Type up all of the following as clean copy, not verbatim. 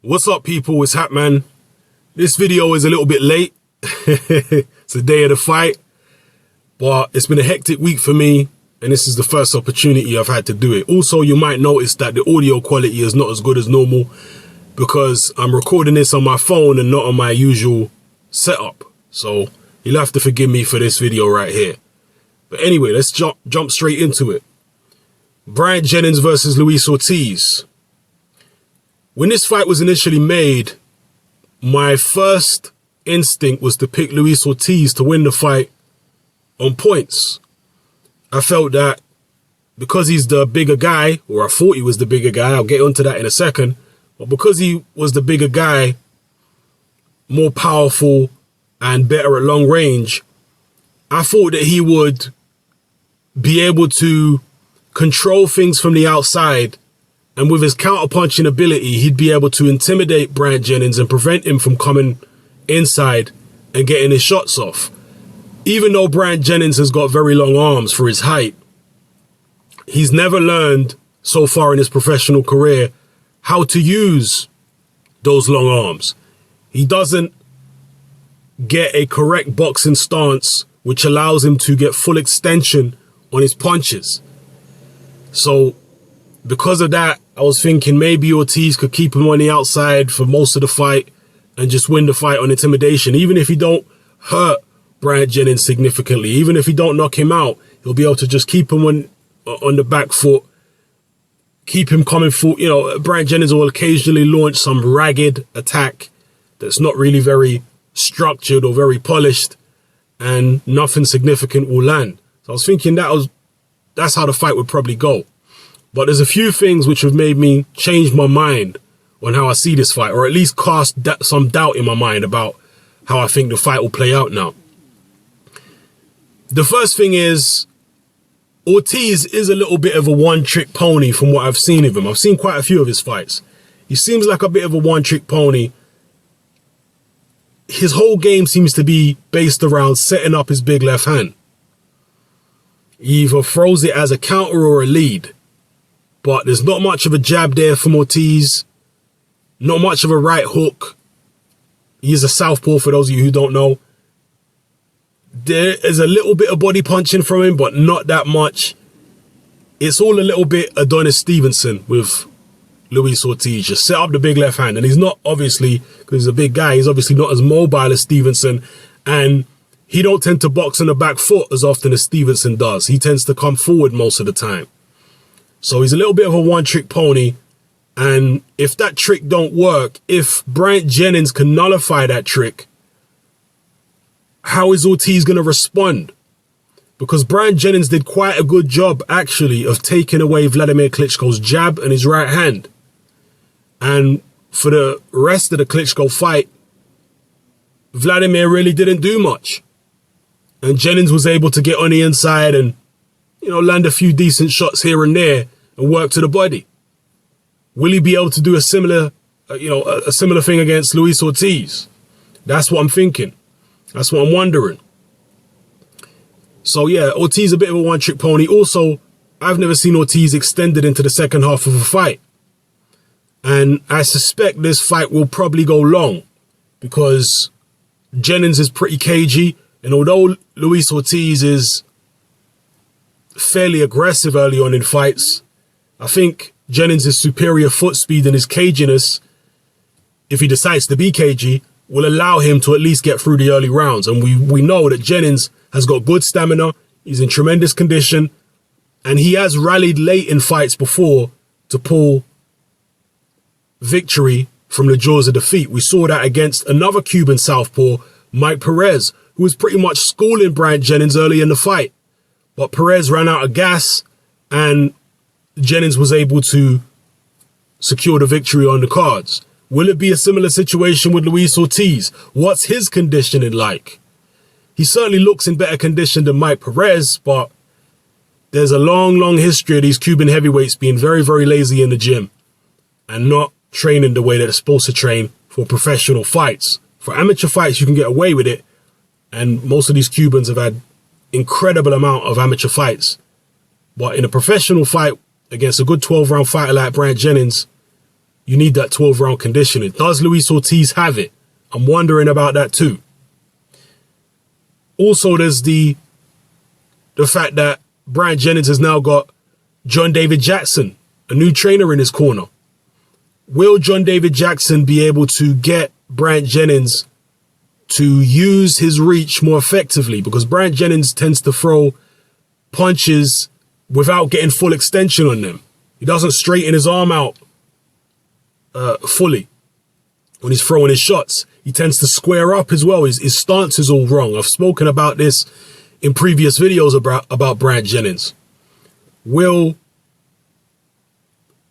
What's up, people? It's Hatman. This video is a little bit late. It's the day of the fight, but it's been a hectic week for me, and this is the first opportunity I've had to do it. Also, you might notice that the audio quality is not as good as normal because I'm recording this on my phone and not on my usual setup. So you'll have to forgive me for this video right here. But anyway, let's jump straight into it. Bryant Jennings versus Luis Ortiz. When this fight was initially made, my first instinct was to pick Luis Ortiz to win the fight on points. I felt that because he's the bigger guy, or I thought he was the bigger guy, I'll get onto that in a second, but because he was the bigger guy, more powerful and better at long range, I thought that he would be able to control things from the outside, and with his counterpunching ability, he'd be able to intimidate Bryant Jennings and prevent him from coming inside and getting his shots off. Even though Bryant Jennings has got very long arms for his height, he's never learned so far in his professional career how to use those long arms. He doesn't get a correct boxing stance which allows him to get full extension on his punches. So because of that, I was thinking maybe Ortiz could keep him on the outside for most of the fight and just win the fight on intimidation. Even if he don't hurt Bryant Jennings significantly, even if he don't knock him out, he'll be able to just keep him on the back foot, keep him coming forward. You know, Bryant Jennings will occasionally launch some ragged attack that's not really very structured or very polished, and nothing significant will land. So I was thinking that's how the fight would probably go. But there's a few things which have made me change my mind on how I see this fight, or at least cast some doubt in my mind about how I think the fight will play out now. The first thing is, Ortiz is a little bit of a one-trick pony from what I've seen of him. I've seen quite a few of his fights. He seems like a bit of a one-trick pony. His whole game seems to be based around setting up his big left hand. He either throws it as a counter or a lead. But there's not much of a jab there from Ortiz. Not much of a right hook. He's a southpaw, for those of you who don't know. There is a little bit of body punching from him, but not that much. It's all a little bit Adonis Stevenson with Luis Ortiz. Just set up the big left hand. And he's not, obviously, because he's a big guy, he's obviously not as mobile as Stevenson. And he don't tend to box on the back foot as often as Stevenson does. He tends to come forward most of the time. So he's a little bit of a one-trick pony, and if that trick don't work, if Bryant Jennings can nullify that trick, how is Ortiz going to respond? Because Bryant Jennings did quite a good job, actually, of taking away Vladimir Klitschko's jab and his right hand. And for the rest of the Klitschko fight, Vladimir really didn't do much. And Jennings was able to get on the inside and, you know, land a few decent shots here and there and work to the body. Will he be able to do a similar, a similar thing against Luis Ortiz? That's what I'm thinking. That's what I'm wondering. So yeah, Ortiz a bit of a one-trick pony. Also, I've never seen Ortiz extended into the second half of a fight. And I suspect this fight will probably go long because Jennings is pretty cagey. And although Luis Ortiz is fairly aggressive early on in fights, I think Jennings' superior foot speed and his caginess, if he decides to be cagey, will allow him to at least get through the early rounds. And we know that Jennings has got good stamina, he's in tremendous condition, and he has rallied late in fights before to pull victory from the jaws of defeat. We saw that against another Cuban southpaw, Mike Perez, who was pretty much schooling Bryant Jennings early in the fight. But Perez ran out of gas and Jennings was able to secure the victory on the cards. Will it be a similar situation with Luis Ortiz? What's his conditioning like? He certainly looks in better condition than Mike Perez, but there's a long, long history of these Cuban heavyweights being very, very lazy in the gym and not training the way that they're supposed to train for professional fights. For amateur fights, you can get away with it. And most of these Cubans have had incredible amount of amateur fights. But in a professional fight against a good 12-round fighter like Bryant Jennings, you need that 12-round conditioning. Does Luis Ortiz have it? I'm wondering about that too. Also, there's the fact that Bryant Jennings has now got John David Jackson, a new trainer in his corner. Will John David Jackson be able to get Bryant Jennings to use his reach more effectively? Because Bryant Jennings tends to throw punches without getting full extension on them. He doesn't straighten his arm out fully when he's throwing his shots. He tends to square up as well. His stance is all wrong. I've spoken about this in previous videos about Bryant Jennings. Will,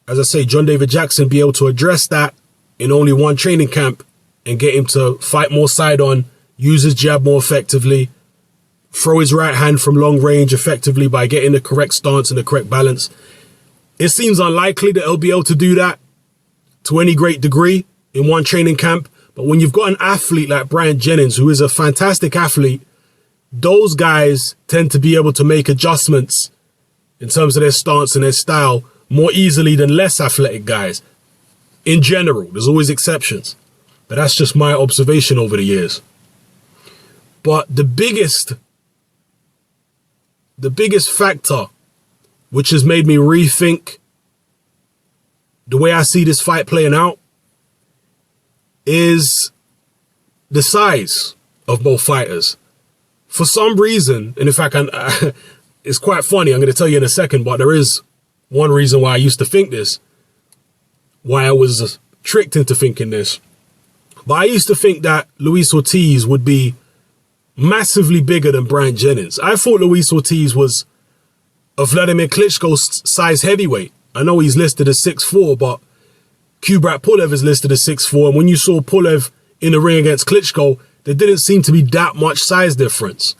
as I say, John David Jackson be able to address that in only one training camp and get him to fight more side on, use his jab more effectively, throw his right hand from long range effectively by getting the correct stance and the correct balance? It seems unlikely that he'll be able to do that to any great degree in one training camp. But when you've got an athlete like Bryant Jennings, who is a fantastic athlete, those guys tend to be able to make adjustments in terms of their stance and their style more easily than less athletic guys. In general, there's always exceptions, but that's just my observation over the years. But the biggest factor which has made me rethink the way I see this fight playing out is the size of both fighters. For some reason, and in fact, it's quite funny, I'm going to tell you in a second, but there is one reason why I used to think this, why I was tricked into thinking this. But I used to think that Luis Ortiz would be massively bigger than Bryant Jennings. I thought Luis Ortiz was a Vladimir Klitschko's size heavyweight. I know he's listed as 6'4", but Kubrat Pulev is listed as 6'4", and when you saw Pulev in the ring against Klitschko, there didn't seem to be that much size difference.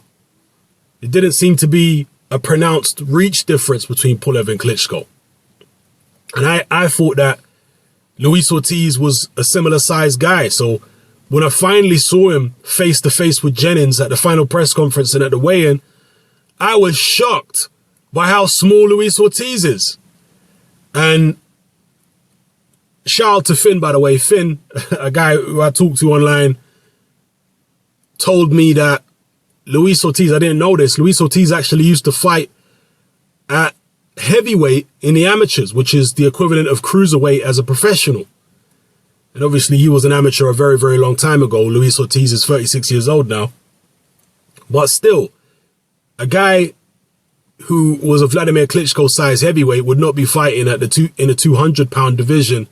It didn't seem to be a pronounced reach difference between Pulev and Klitschko. And I thought that Luis Ortiz was a similar sized guy. So when I finally saw him face to face with Jennings at the final press conference and at the weigh-in, I was shocked by how small Luis Ortiz is. And shout out to Finn, by the way. Finn, a guy who I talked to online, told me that Luis Ortiz, I didn't know this, Luis Ortiz actually used to fight at heavyweight in the amateurs, which is the equivalent of cruiserweight as a professional. And obviously he was an amateur a very, very long time ago. Luis Ortiz is 36 years old now. But still, a guy who was a Vladimir Klitschko size heavyweight would not be fighting at in a 200-pound division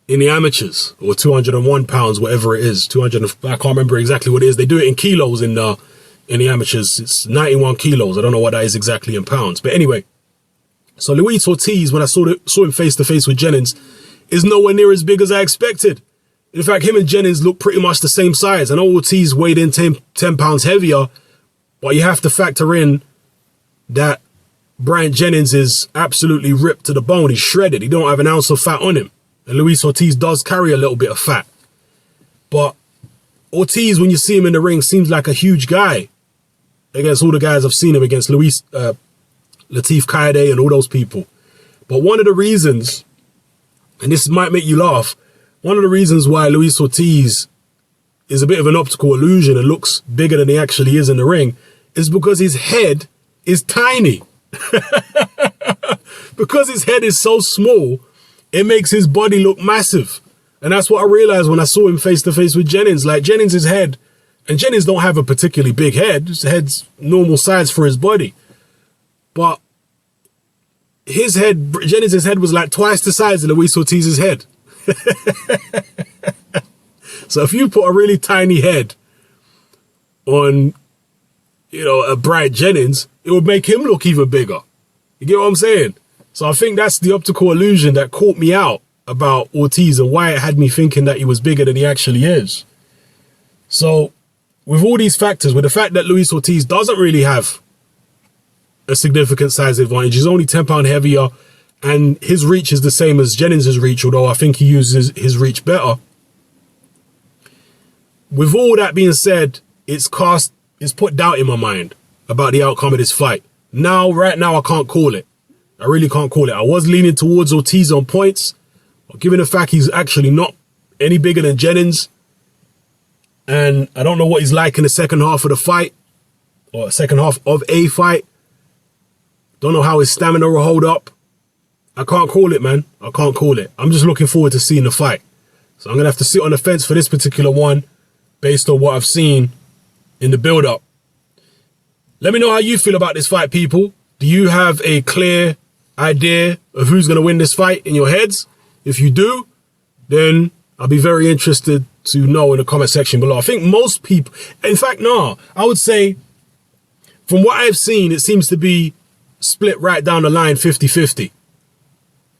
in the amateurs, or 201 pounds, whatever it is. 200, I can't remember exactly what it is. They do it in kilos in the amateurs. It's 91 kilos. I don't know what that is exactly in pounds. But anyway, so Luis Ortiz, when I saw him face to face with Jennings, is nowhere near as big as I expected. In fact, him and Jennings look pretty much the same size. I know Ortiz weighed in 10 pounds heavier, but you have to factor in that Bryant Jennings is absolutely ripped to the bone. He's shredded. He don't have an ounce of fat on him. And Luis Ortiz does carry a little bit of fat. But Ortiz, when you see him in the ring, seems like a huge guy against all the guys I've seen him against, Latif Kaide and all those people. But one of the reasons, and this might make you laugh, one of the reasons why Luis Ortiz is a bit of an optical illusion and looks bigger than he actually is in the ring is because his head is tiny. Because his head is so small, it makes his body look massive. And that's what I realized when I saw him face to face with Jennings. Like, Jennings' head, and Jennings don't have a particularly big head. His head's normal size for his body. But his head, Jennings' head was like twice the size of Luis Ortiz's head. So if you put a really tiny head on, a Bryant Jennings, it would make him look even bigger. You get what I'm saying? So I think that's the optical illusion that caught me out about Ortiz and why it had me thinking that he was bigger than he actually is. So with all these factors, with the fact that Luis Ortiz doesn't really have a significant size advantage, he's only 10 pounds heavier, and his reach is the same as Jennings' reach, although I think he uses his reach better. With all that being said, it's put doubt in my mind about the outcome of this fight. Right now, I can't call it. I really can't call it. I was leaning towards Ortiz on points, But given the fact he's actually not any bigger than Jennings, and I don't know what he's like in the second half of the fight, or second half of a fight. Don't know how his stamina will hold up. I can't call it, man. I can't call it. I'm just looking forward to seeing the fight. So I'm going to have to sit on the fence for this particular one based on what I've seen in the build-up. Let me know how you feel about this fight, people. Do you have a clear idea of who's going to win this fight in your heads? If you do, then I'll be very interested to know in the comment section below. I think most people, in fact, no, I would say from what I've seen, it seems to be split right down the line 50-50.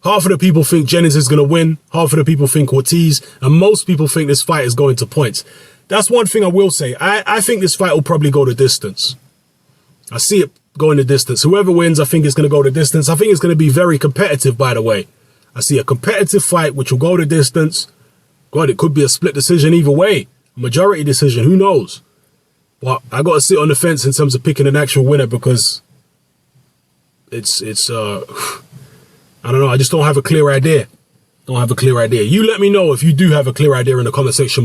Half of the people think Jennings is going to win. Half of the people think Ortiz. And most people think this fight is going to points. That's one thing I will say. I think this fight will probably go the distance. I see it going the distance. Whoever wins, I think it's going to go the distance. I think it's going to be very competitive, by the way. I see a competitive fight which will go the distance. God, it could be a split decision either way. A majority decision, who knows? But I got to sit on the fence in terms of picking an actual winner because it's I don't know. I just don't have a clear idea. You let me know if you do have a clear idea in the comment section below.